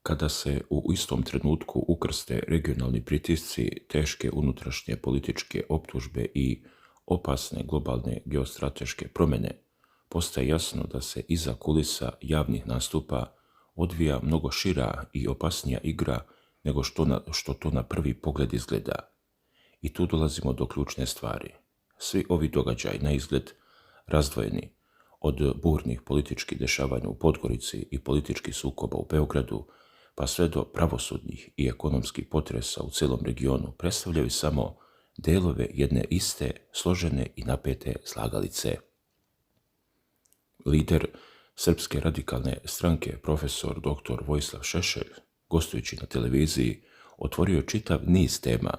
Kada se u istom trenutku ukrste regionalni pritisci, teške unutrašnje političke optužbe i opasne globalne geostrateške promjene, postaje jasno da se iza kulisa javnih nastupa odvija mnogo šira i opasnija igra nego što to na prvi pogled izgleda. I tu dolazimo do ključne stvari. Svi ovi događaji na izgled razdvojeni od burnih političkih dešavanja u Podgorici i političkih sukoba u Beogradu, pa sve do pravosudnih i ekonomskih potresa u celom regionu, predstavljaju samo delove jedne iste, složene i napete slagalice. Lider Srpske radikalne stranke, profesor dr. Vojislav Šešelj, gostujući na televiziji, otvorio čitav niz tema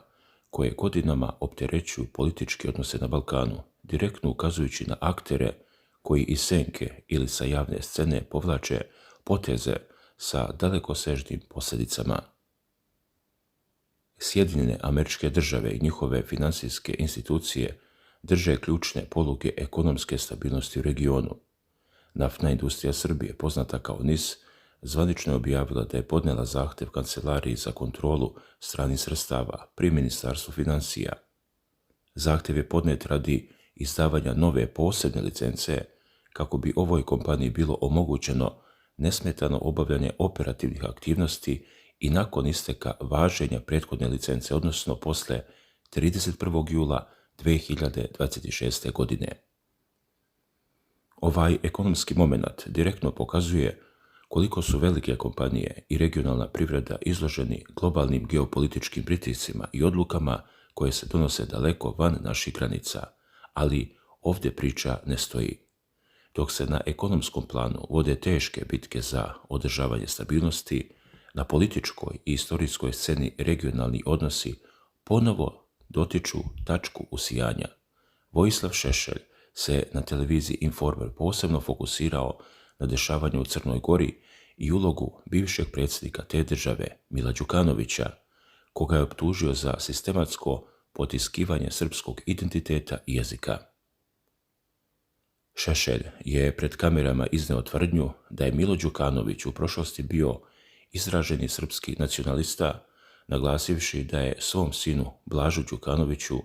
koje godinama opterećuju političke odnose na Balkanu, direktno ukazujući na aktere koji iz senke ili sa javne scene povlače poteze sa dalekosežnim posljedicama. Sjedinjene Američke Države i njihove finansijske institucije drže ključne poluge ekonomske stabilnosti u regionu. Naftna industrija Srbije, poznata kao NIS, zvanično je objavila da je podnela zahtev Kancelariji za kontrolu stranih sredstava pri Ministarstvu financija. Zahtev je podnet radi izdavanja nove posebne licence kako bi ovoj kompaniji bilo omogućeno nesmetano obavljanje operativnih aktivnosti i nakon isteka važenja prethodne licence, odnosno posle 31. jula 2026. godine. Ovaj ekonomski moment direktno pokazuje koliko su velike kompanije i regionalna privreda izloženi globalnim geopolitičkim pritiscima i odlukama koje se donose daleko van naših granica, ali ovdje priča ne stoji. Dok se na ekonomskom planu vode teške bitke za održavanje stabilnosti, na političkoj i istorijskoj sceni regionalni odnosi ponovo dotiču tačku usijanja. Vojislav Šešelj se na televiziji Informer posebno fokusirao na dešavanje u Crnoj Gori i ulogu bivšeg predsjednika te države, Mila Đukanovića, koga je optužio za sistematsko potiskivanje srpskog identiteta i jezika. Šešelj je pred kamerama izneo tvrdnju da je Milo Đukanović u prošlosti bio izraženi srpski nacionalista, naglasivši da je svom sinu Blažu Đukanoviću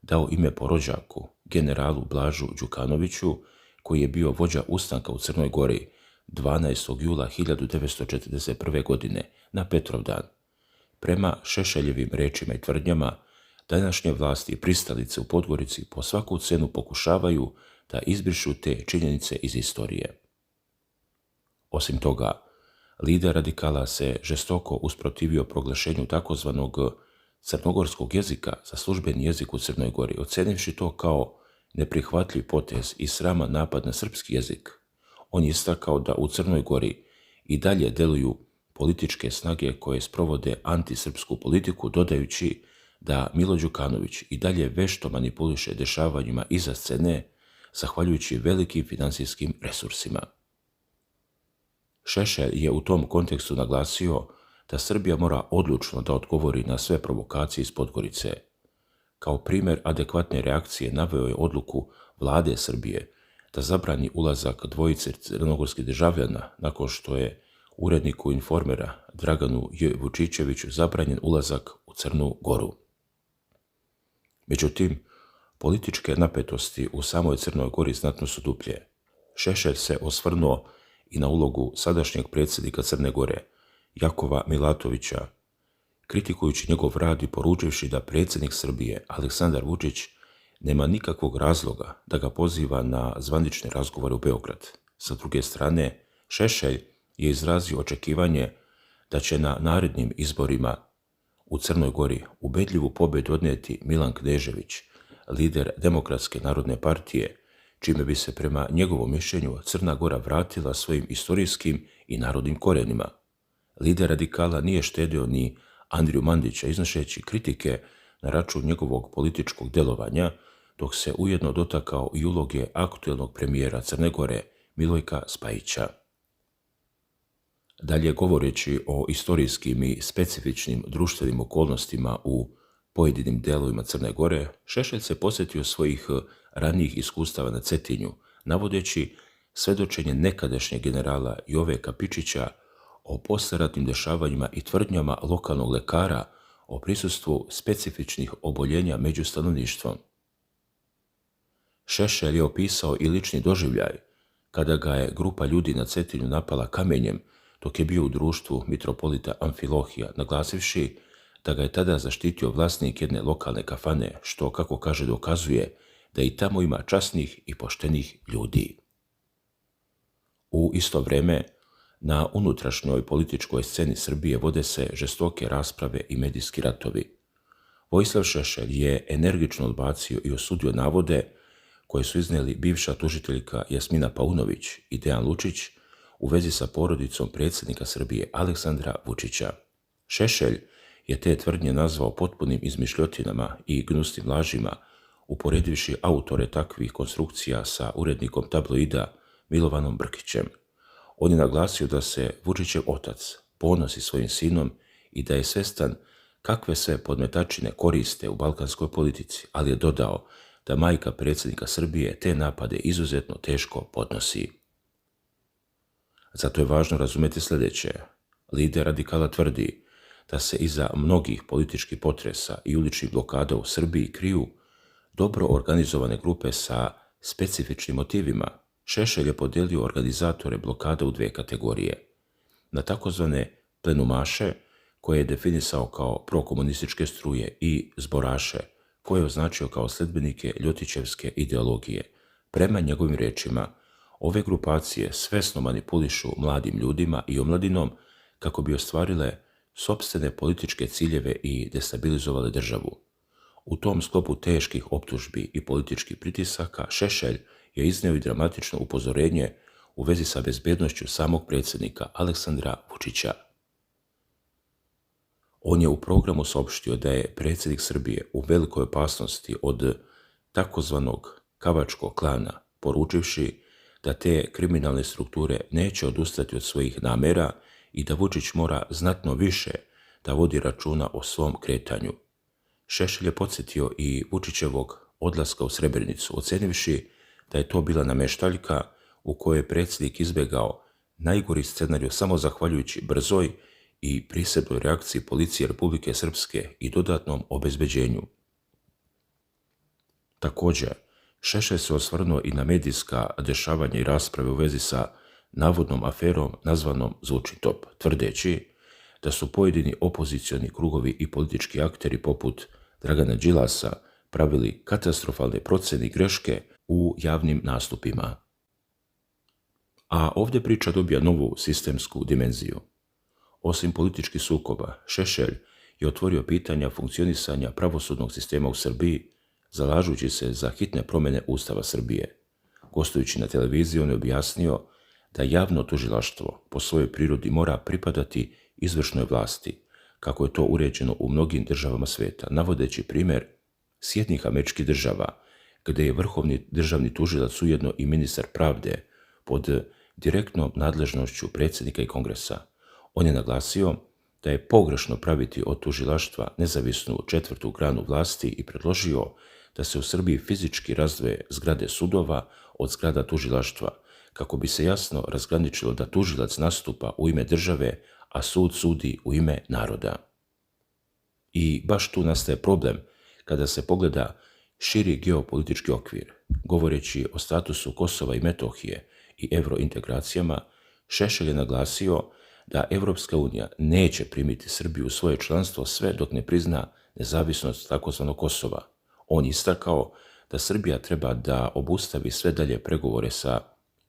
dao ime po rođaku, generalu Blažu Đukanoviću, koji je bio vođa ustanka u Crnoj Gori 12. jula 1941. godine na Petrovdan. Prema Šešeljevim rečima i tvrdnjama, današnje vlasti i pristalice u Podgorici po svaku cenu pokušavaju da izbrišu te činjenice iz istorije. Osim toga, lider radikala se žestoko usprotivio proglašenju takozvanog crnogorskog jezika za službeni jezik u Crnoj Gori, ocenivši to kao neprihvatljiv potez i sraman napad na srpski jezik. On je istakao da u Crnoj Gori i dalje deluju političke snage koje sprovode antisrpsku politiku, dodajući da Milo Đukanović i dalje vešto manipuliše dešavanjima iza scene, zahvaljujući velikim finansijskim resursima. Šešelj je u tom kontekstu naglasio da Srbija mora odlučno da odgovori na sve provokacije iz Podgorice. Kao primjer adekvatne reakcije naveo je odluku vlade Srbije da zabrani ulazak dvojice crnogorskih državljana nakon što je uredniku Informera Draganu J. Vučićeviću zabranjen ulazak u Crnu Goru. Međutim, političke napetosti u samoj Crnoj Gori znatno su dublje. Šešelj se osvrnuo i na ulogu sadašnjeg predsjednika Crne Gore, Jakova Milatovića, kritikujući njegov rad i poručivši da predsjednik Srbije, Aleksandar Vučić, nema nikakvog razloga da ga poziva na zvanične razgovore u Beograd. Sa druge strane, Šešelj je izrazio očekivanje da će na narednim izborima u Crnoj Gori ubedljivu pobjedu odnijeti Milan Knežević, lider Demokratske narodne partije, čime bi se prema njegovom mišljenju Crna Gora vratila svojim istorijskim i narodnim korenima. Lider radikala nije štedio ni Andriju Mandića, iznošeći kritike na račun njegovog političkog delovanja, dok se ujedno dotakao i uloge aktuelnog premijera Crne Gore, Milojka Spajića. Dalje, govoreći o istorijskim i specifičnim društvenim okolnostima u pojedinim delovima Crne Gore, Šešelj se posjetio svojih ranijih iskustava na Cetinju, navodeći svedočenje nekadašnjeg generala Jove Kapičića o poslijeratnim dešavanjima i tvrdnjama lokalnog lekara o prisustvu specifičnih oboljenja među stanovništvom. Šešelj je opisao i lični doživljaj kada ga je grupa ljudi na Cetinju napala kamenjem dok je bio u društvu mitropolita Amfilohija, naglasivši da ga je tada zaštitio vlasnik jedne lokalne kafane, što, kako kaže, dokazuje da i tamo ima časnih i poštenih ljudi. U isto vrijeme, na unutrašnjoj političkoj sceni Srbije vode se žestoke rasprave i medijski ratovi. Vojislav Šešelj je energično odbacio i osudio navode koje su iznijeli bivša tužiteljka Jasmina Paunović i Dejan Lučić u vezi sa porodicom predsjednika Srbije Aleksandra Vučića. Šešelj je te tvrdnje nazvao potpunim izmišljotinama i gnusnim lažima, uporedivši autore takvih konstrukcija sa urednikom tabloida Milovanom Brkićem. On je naglasio da se Vučićev otac ponosi svojim sinom i da je svjestan kakve sve podmetačine koriste u balkanskoj politici, ali je dodao da majka predsjednika Srbije te napade izuzetno teško podnosi. Zato je važno razumjeti sljedeće. Lider radikala tvrdi da se iza mnogih političkih potresa i uličnih blokada u Srbiji kriju dobro organizovane grupe sa specifičnim motivima. Šešelj je podijelio organizatore blokada u dvije kategorije. Na takozvane plenumaše, koje je definisao kao prokomunističke struje, i zboraše, koje je označio kao sljedbenike ljotićevske ideologije. Prema njegovim riječima, ove grupacije svesno manipulišu mladim ljudima i omladinom kako bi ostvarile sopstvene političke ciljeve i destabilizovale državu. U tom sklopu teških optužbi i političkih pritisaka Šešelj je iznio i dramatično upozorenje u vezi sa bezbednošću samog predsjednika Aleksandra Vučića. On je u programu saopštio da je predsjednik Srbije u velikoj opasnosti od takozvanog Kavačkog klana, poručivši da te kriminalne strukture neće odustati od svojih namjera i da Vučić mora znatno više da vodi računa o svom kretanju. Šešelj je podsjetio i Vučićevog odlaska u Srebrenicu, ocenivši da je to bila namještaljka u kojoj je predsjednik izbjegao najgori scenarij samo zahvaljujući brzoj i prisebnoj reakciji policije Republike Srpske i dodatnom obezbeđenju. Također, Šešelj se osvrnuo i na medijska dešavanja i rasprave u vezi sa navodnom aferom nazvanom Zvučni top, tvrdeći da su pojedini opozicioni krugovi i politički akteri poput Dragana Đilasa pravili katastrofalne procjene i greške u javnim nastupima. A ovdje priča dobija novu sistemsku dimenziju. Osim političkih sukoba, Šešelj je otvorio pitanja funkcionisanja pravosudnog sistema u Srbiji, zalažući se za hitne promjene Ustava Srbije. Gostujući na televiziji, on je objasnio da javno tužilaštvo po svojoj prirodi mora pripadati izvršnoj vlasti, kako je to uređeno u mnogim državama svijeta, navodeći primjer Sjedinjenih Američkih Država, gdje je vrhovni državni tužilac ujedno i ministar pravde pod direktnom nadležnošću predsjednika i kongresa. On je naglasio da je pogrešno praviti od tužilaštva nezavisnu četvrtu granu vlasti i predložio da se u Srbiji fizički razdvoje zgrade sudova od zgrada tužilaštva, kako bi se jasno razgraničilo da tužilac nastupa u ime države, a sud sudi u ime naroda. I baš tu nastaje problem kada se pogleda širi geopolitički okvir. Govoreći o statusu Kosova i Metohije i eurointegracijama, Šešelj je naglasio da Evropska unija neće primiti Srbiju u svoje članstvo sve dok ne prizna nezavisnost tzv. Kosova. On je istakao da Srbija treba da obustavi sve dalje pregovore sa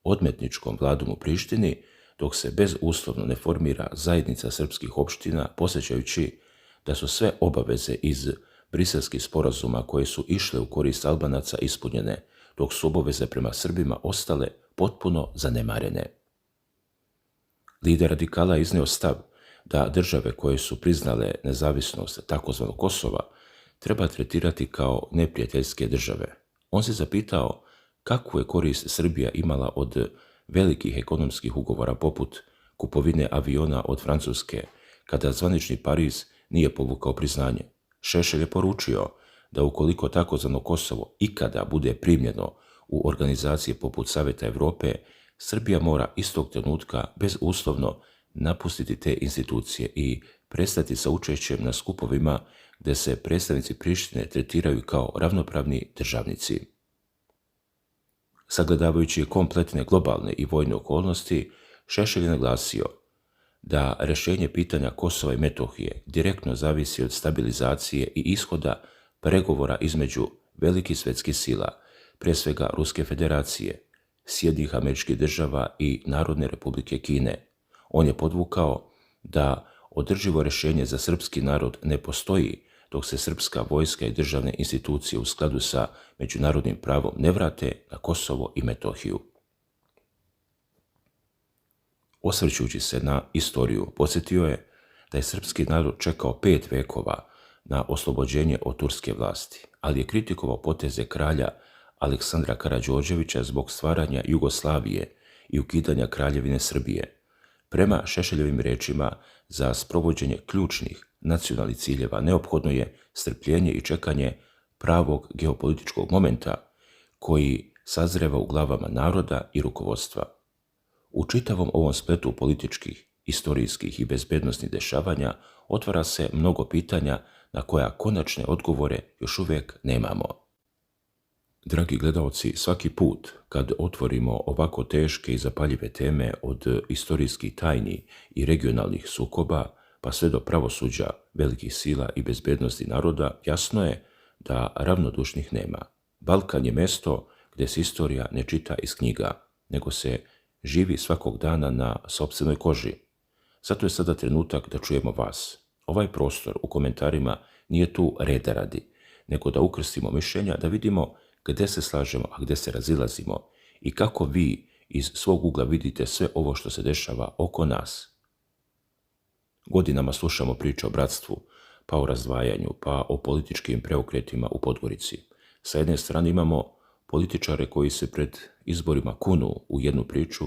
odmetničkom vladom u Prištini, dok se bezuslovno ne formira zajednica srpskih opština, podsjećajući da su sve obaveze iz briselskih sporazuma koje su išle u korist Albanaca ispunjene, dok su obaveze prema Srbima ostale potpuno zanemarene. Lider radikala je iznio stav da države koje su priznale nezavisnost tzv. Kosova treba tretirati kao neprijateljske države. On se zapitao kakvu je korist Srbija imala od velikih ekonomskih ugovora poput kupovine aviona od Francuske, kada zvanični Pariz nije povukao priznanje. Šešelj je poručio da ukoliko tzv. Kosovo ikada bude primljeno u organizacije poput Saveta Evrope, Srbija mora istog trenutka bezuslovno napustiti te institucije i prestati sa učešćem na skupovima gdje se predstavnici Prištine tretiraju kao ravnopravni državnici. Sagledavajući kompletne globalne i vojne okolnosti, Šešelj je naglasio da rješenje pitanja Kosova i Metohije direktno zavisi od stabilizacije i ishoda pregovora između velikih svjetskih sila, prije svega Ruske federacije, Sjedinjenih Američkih Država i Narodne Republike Kine. On je podvukao da održivo rješenje za srpski narod ne postoji dok se srpska vojska i državne institucije u skladu sa međunarodnim pravom ne vrate na Kosovo i Metohiju. Osvrćući se na istoriju, podsjetio je da je srpski narod čekao 5 vekova na oslobođenje od turske vlasti, ali je kritikovao poteze kralja Aleksandra Karađorđevića zbog stvaranja Jugoslavije i ukidanja Kraljevine Srbije. Prema Šešeljevim rečima, za sprovođenje ključnih nacionalnih ciljeva neophodno je strpljenje i čekanje pravog geopolitičkog momenta koji sazreva u glavama naroda i rukovodstva. U čitavom ovom spletu političkih, istorijskih i bezbednosnih dešavanja otvara se mnogo pitanja na koja konačne odgovore još uvijek nemamo. Dragi gledaoci, svaki put kad otvorimo ovako teške i zapaljive teme od istorijskih tajni i regionalnih sukoba, pa sve do pravosuđa, velikih sila i bezbednosti naroda, jasno je da ravnodušnih nema. Balkan je mjesto gdje se istorija ne čita iz knjiga, nego se živi svakog dana na sopstvenoj koži. Zato je sada trenutak da čujemo vas. Ovaj prostor u komentarima nije tu reda radi, nego da ukrstimo mišljenja, da vidimo gdje se slažemo, a gdje se razilazimo i kako vi iz svog ugla vidite sve ovo što se dešava oko nas. Godinama slušamo priče o bratstvu, pa o razdvajanju, pa o političkim preokretima u Podgorici. Sa jedne strane imamo političare koji se pred izborima kunu u jednu priču,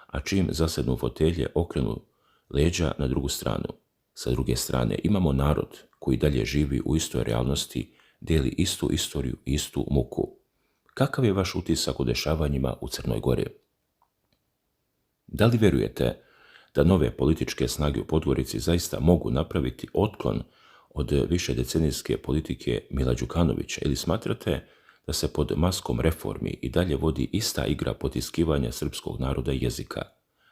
a čim zasednu u fotelje okrenu leđa na drugu stranu. Sa druge strane imamo narod koji dalje živi u istoj realnosti, dijeli istu istoriju i istu muku. Kakav je vaš utisak o dešavanjima u Crnoj Gori? Da li vjerujete da nove političke snage u Podgorici zaista mogu napraviti otklon od višedecenijske politike Mila Đukanovića ili smatrate da se pod maskom reformi i dalje vodi ista igra potiskivanja srpskog naroda i jezika?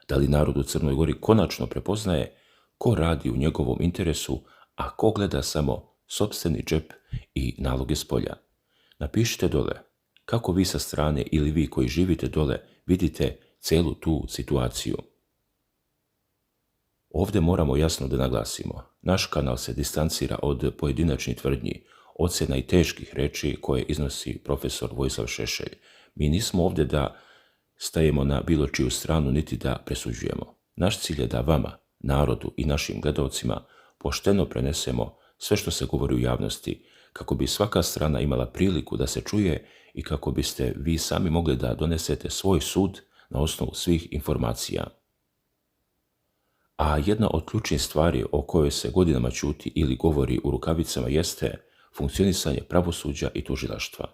Da li narod u Crnoj Gori konačno prepoznaje ko radi u njegovom interesu, a ko gleda samo sopstveni džep i naloge s polja? Napišite dole kako vi sa strane ili vi koji živite dole vidite celu tu situaciju. Ovdje moramo jasno da naglasimo, naš kanal se distancira od pojedinačnih tvrdnji, ocjena i teških reči koje iznosi profesor Vojislav Šešelj. Mi nismo ovdje da stajemo na bilo čiju stranu niti da presuđujemo. Naš cilj je da vama, narodu i našim gledalcima pošteno prenesemo sve što se govori u javnosti, kako bi svaka strana imala priliku da se čuje i kako biste vi sami mogli da donesete svoj sud na osnovu svih informacija. A jedna od ključnih stvari o kojoj se godinama ćuti ili govori u rukavicama jeste funkcionisanje pravosuđa i tužilaštva.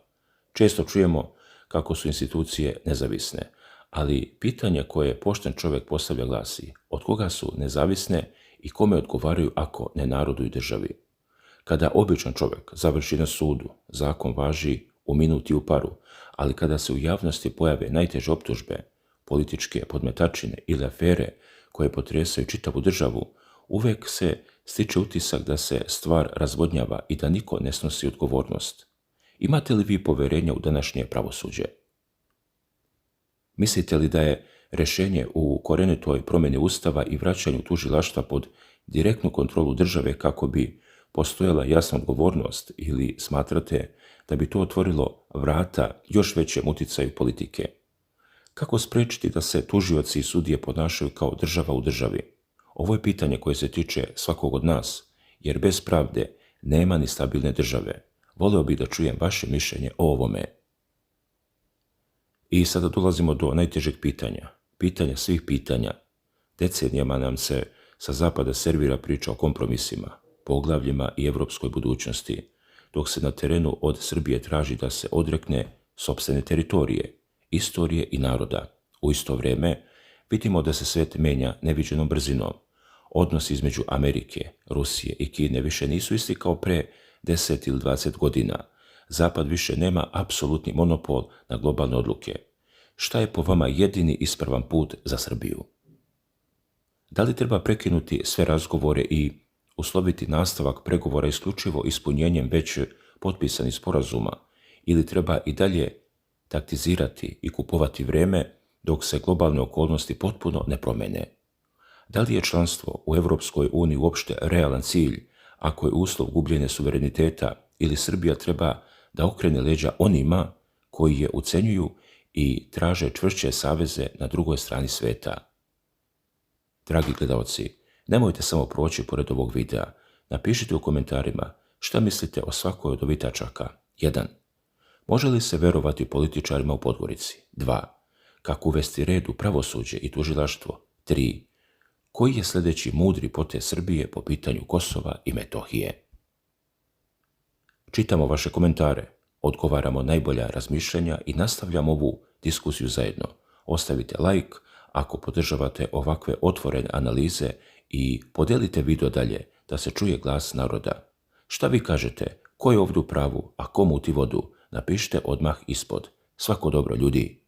Često čujemo kako su institucije nezavisne, ali pitanje koje pošten čovjek postavlja glasi: od koga su nezavisne i kome odgovaraju ako ne narodu i državi? Kada običan čovjek završi na sudu, zakon važi u minuti u paru, ali kada se u javnosti pojave najteže optužbe, političke podmetačine ili afere koje potresaju čitavu državu, uvijek se stiče utisak da se stvar razvodnjava i da niko ne snosi odgovornost. Imate li vi poverenja u današnje pravosuđe? Mislite li da je rješenje u korenitoj promjeni Ustava i vraćanju tužilaštva pod direktnu kontrolu države kako bi postojala jasna odgovornost, ili smatrate da bi to otvorilo vrata još većem uticaju politike? Kako spriječiti da se tužioci i sudije ponašaju kao država u državi? Ovo je pitanje koje se tiče svakog od nas, jer bez pravde nema ni stabilne države. Voleo bih da čujem vaše mišljenje o ovome. I sada dolazimo do najtežeg pitanja, pitanja svih pitanja. Decenijama nam se sa zapada servira priča o kompromisima, poglavljima i evropskoj budućnosti, dok se na terenu od Srbije traži da se odrekne sopstvene teritorije, istorije i naroda. U isto vrijeme vidimo da se svijet menja neviđenom brzinom, Odnosi između Amerike, Rusije i Kine više nisu isti kao pre 10 ili 20 godina. Zapad više nema apsolutni monopol na globalne odluke. Šta je po vama jedini ispravan put za Srbiju? Da li treba prekinuti sve razgovore i usloviti nastavak pregovora isključivo ispunjenjem već potpisanih sporazuma ili treba i dalje taktizirati i kupovati vreme dok se globalne okolnosti potpuno ne promene? Da li je članstvo u Europskoj uniji uopšte realan cilj ako je uslov gubljenja suvereniteta ili Srbija treba da okrene leđa onima koji je ucenjuju i traže čvršće saveze na drugoj strani sveta? Dragi gledalci, nemojte samo proći pored ovog videa. Napišite u komentarima šta mislite o svakoj od ovih tačaka. 1. Može li se verovati političarima u Podgorici? 2. Kako uvesti red u pravosuđe i tužilaštvo? 3. Koji je sljedeći mudri potez Srbije po pitanju Kosova i Metohije? Čitamo vaše komentare, odgovaramo najbolja razmišljanja i nastavljamo ovu diskusiju zajedno. Ostavite like ako podržavate ovakve otvorene analize i podelite video dalje da se čuje glas naroda. Šta vi kažete? Ko je ovdje u pravu, a ko muti vodu? Napišite odmah ispod. Svako dobro, ljudi!